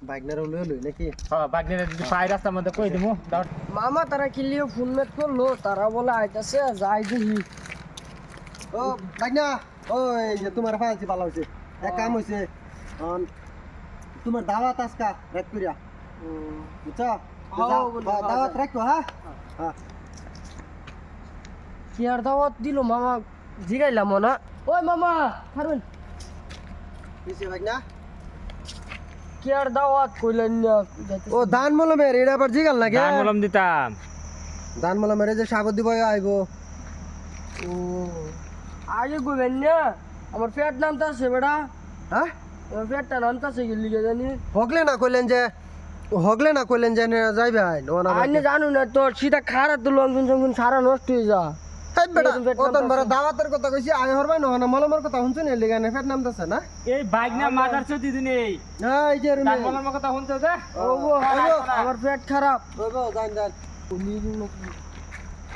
বাইকনার লই লই নাকি বাগনের যদি পাই রাস্তার মধ্যে কই দিমু মামা তারা কিলিও ফোন মেট করলো তারা বলে আইতাছে যাই দেখি ও বাইকনা ওই যে তোমার ফাইলছি ভালো হইছে এক কাম হইছে তোমার দাওয়াত আজকা রাত করিয়া বুঝছো দাওয়াত রাখো হ্যাঁ হ্যাঁ কি আর দাওয়াত দিল মামা জিগাইলাম না ওই মামা হারুন কিসে বাইকনা কি আর দাওয়াত কইলেন না ও দান মলমের এটা আবার জিগাল নাকি দান মলম দিতাম দান মলমের যে সাগর দিব আইবো ও আগে কইবেন না আমার পেট নামতাছে বেড়া হ্যাঁ আমার পেটটা নামতাছে কি লিগে জানি হগলে না কইলেন যে যাইবে আইন ও না আইনে জানু না তোর সিধা খারা তো লঙ্ঘন জঙ্গন সারা নষ্ট হয়ে যা হেই বেটা ওতন বড় দাওয়াতের কথা কইছি আই হরবাই না মলমের কথা শুনছ না লিগানে পেট নামতাছে না এই বাইক না মাদার চতি দিনে এই যে রুমে দান মলমের কথা শুনছো যে ও আমার পেট খারাপ ওগো জান লিগে নাকি